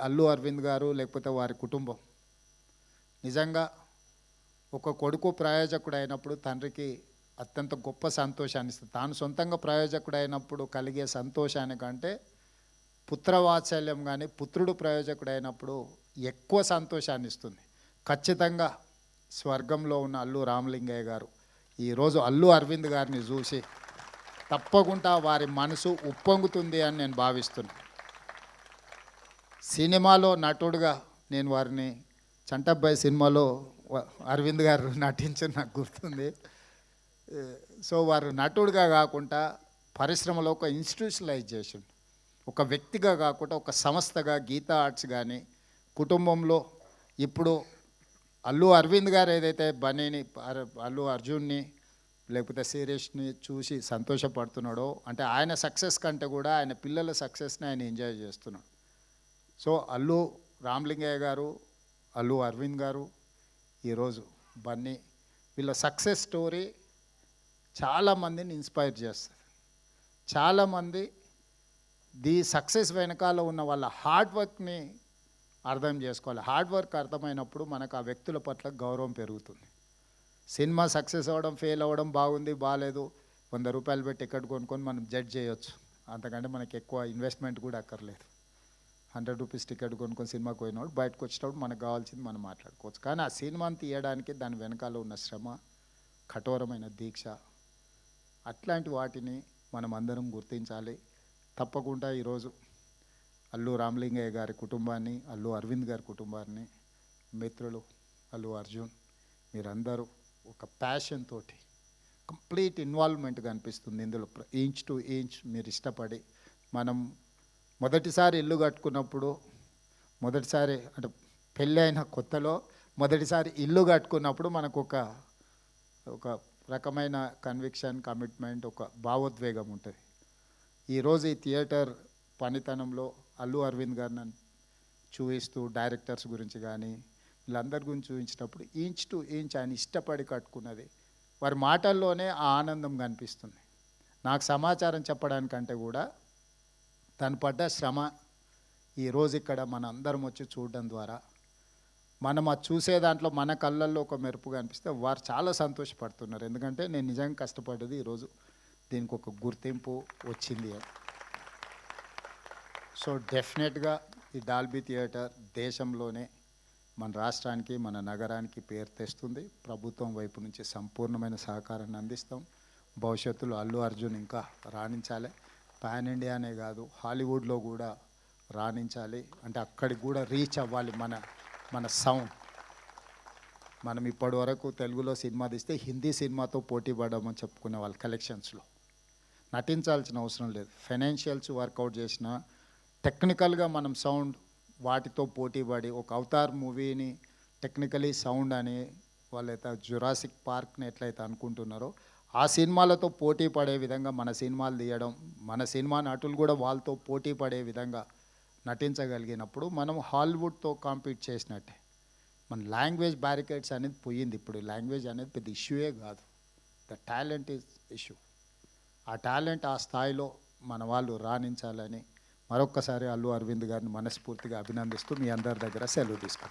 అల్లు అరవింద్ గారు లేకపోతే వారి కుటుంబం నిజంగా ఒక కొడుకు ప్రయోజకుడు అయినప్పుడు తండ్రికి అత్యంత గొప్ప సంతోషాన్ని ఇస్తుంది. తాను సొంతంగా ప్రయోజకుడు అయినప్పుడు కలిగే సంతోషానికంటే పుత్రవాత్సల్యం కానీ పుత్రుడు ప్రయోజకుడు అయినప్పుడు ఎక్కువ సంతోషాన్ని ఇస్తుంది. ఖచ్చితంగా స్వర్గంలో ఉన్న అల్లు రామలింగయ్య గారు ఈరోజు అల్లు అరవింద్ గారిని చూసి తప్పకుండా వారి మనసు ఉప్పొంగుతుంది అని నేను భావిస్తున్నాను. సినిమాలో నటుడుగా నేను వారిని చంటబ్బాయి సినిమాలో అరవింద్ గారు నటించిన నాకు గుర్తుంది. సో వారు నటుడుగా కాకుండా పరిశ్రమలో ఒక ఇన్స్టిట్యూషనలైజేషన్, ఒక వ్యక్తిగా కాకుండా ఒక సంస్థగా గీతా ఆర్ట్స్ కానీ కుటుంబంలో ఇప్పుడు అల్లు అరవింద్ గారు ఏదైతే బన్నీని అల్లు అర్జున్ని లేకపోతే శిరీష్ని చూసి సంతోషపడుతున్నాడో అంటే ఆయన సక్సెస్ కంటే కూడా ఆయన పిల్లల సక్సెస్ని ఆయన ఎంజాయ్ చేస్తున్నాడు. సో అల్లు రామలింగయ్య గారు, అల్లు అరవింద్ గారు, ఈరోజు బన్నీ వీళ్ళ సక్సెస్ స్టోరీ చాలామందిని ఇన్స్పైర్ చేస్తుంది. చాలామంది సక్సెస్ వెనకాల ఉన్న వాళ్ళ హార్డ్ వర్క్ని అర్థం చేసుకోవాలి. హార్డ్ వర్క్ అర్థమైనప్పుడు మనకు ఆ వ్యక్తుల పట్ల గౌరవం పెరుగుతుంది. సినిమా సక్సెస్ అవ్వడం, ఫెయిల్ అవ్వడం, బాగుంది బాగాలేదు, 100 రూపాయలు పెట్టి టికెట్ కొనుక్కొని మనం జడ్జ్ చేయొచ్చు. అంతకంటే మనకి ఎక్కువ ఇన్వెస్ట్మెంట్ కూడా అక్కర్లేదు. 100 రూపీస్ టికెట్ కొనుక్కొని సినిమాకి పోయినప్పుడు బయటకు వచ్చేటప్పుడు మనకు కావాల్సింది మనం మాట్లాడుకోవచ్చు. కానీ ఆ సినిమాని తీయడానికి దాని వెనకాల ఉన్న శ్రమ, కఠోరమైన దీక్ష, అట్లాంటి వాటిని మనం అందరం గుర్తించాలి. తప్పకుండా ఈరోజు అల్లు రామలింగయ్య గారి కుటుంబాన్ని, అల్లు అరవింద్ గారి కుటుంబాన్ని, మిత్రులు అల్లు అర్జున్, మీరందరూ ఒక ప్యాషన్ తోటి కంప్లీట్ ఇన్వాల్వ్మెంట్ కనిపిస్తుంది ఇందులో. ఇంచ్ టు ఇంచ్ మీరు ఇష్టపడి, మనం మొదటిసారి ఇల్లు కట్టుకున్నప్పుడు, మొదటిసారి అంటే పెళ్ళి అయిన కొత్తలో మొదటిసారి ఇల్లు కట్టుకున్నప్పుడు మనకు ఒక రకమైన కన్విక్షన్, కమిట్మెంట్, ఒక భావోద్వేగం ఉంటుంది. ఈరోజు ఈ థియేటర్ పనితనంలో అల్లు అరవింద్ గారిని చూపిస్తూ డైరెక్టర్స్ గురించి కానీ వీళ్ళందరి గురించి చూపించినప్పుడు ఇంచ్ టు ఇంచ్ ఆయన ఇష్టపడి కట్టుకున్నది వారి మాటల్లోనే ఆ ఆనందం కనిపిస్తుంది. నాకు సమాచారం చెప్పడానికంటే కూడా తను పడ్డ శ్రమ ఈరోజు ఇక్కడ మన అందరం వచ్చి చూడడం ద్వారా మనం అది చూసే దాంట్లో మన కళ్ళల్లో ఒక మెరుపు కనిపిస్తే వారు చాలా సంతోషపడుతున్నారు. ఎందుకంటే నేను నిజంగా కష్టపడ్డది ఈరోజు దీనికి ఒక గుర్తింపు వచ్చింది అని. సో డెఫినెట్గా ఈ డాల్బీ థియేటర్ దేశంలోనే మన రాష్ట్రానికి, మన నగరానికి పేరు తెస్తుంది. ప్రభుత్వం వైపు నుంచి సంపూర్ణమైన సహకారాన్ని అందిస్తాం. భవిష్యత్తులో అల్లు అర్జున్ ఇంకా రాణించాలి. పాన్ ఇండియానే కాదు, హాలీవుడ్లో కూడా రాణించాలి. అంటే అక్కడికి కూడా రీచ్ అవ్వాలి మన సౌండ్. మనం ఇప్పటి వరకు తెలుగులో సినిమా తీస్తే హిందీ సినిమాతో పోటీ పడమని చెప్పుకునే వాళ్ళ కలెక్షన్స్లో నటించాల్సిన అవసరం లేదు. ఫైనాన్షియల్స్ వర్కౌట్ చేసిన టెక్నికల్గా మనం సౌండ్ వాటితో పోటీ పడి ఒక అవతార్ మూవీని టెక్నికలీ సౌండ్ అని వాళ్ళైతే జురాసిక్ పార్క్ని ఎట్లయితే అనుకుంటున్నారో ఆ సినిమాలతో పోటీ పడే విధంగా మన సినిమాలు తీయడం, మన సినిమా నటులు కూడా వాళ్ళతో పోటీ పడే విధంగా నటించగలిగినప్పుడు మనం హాలీవుడ్తో కాంపీట్ చేసినట్టే. మన లాంగ్వేజ్ బ్యారికేడ్స్ అనేది పోయింది. ఇప్పుడు లాంగ్వేజ్ అనేది పెద్ద ఇష్యూయే కాదు. The talent is issue. ఆ టాలెంట్ ఆ స్థాయిలో మన వాళ్ళు రాణించాలని మరొక్కసారి అల్లు అరవింద్ గారిని మనస్ఫూర్తిగా అభినందిస్తూ మీ అందరి దగ్గర సెలవు తీసుకుంటాను.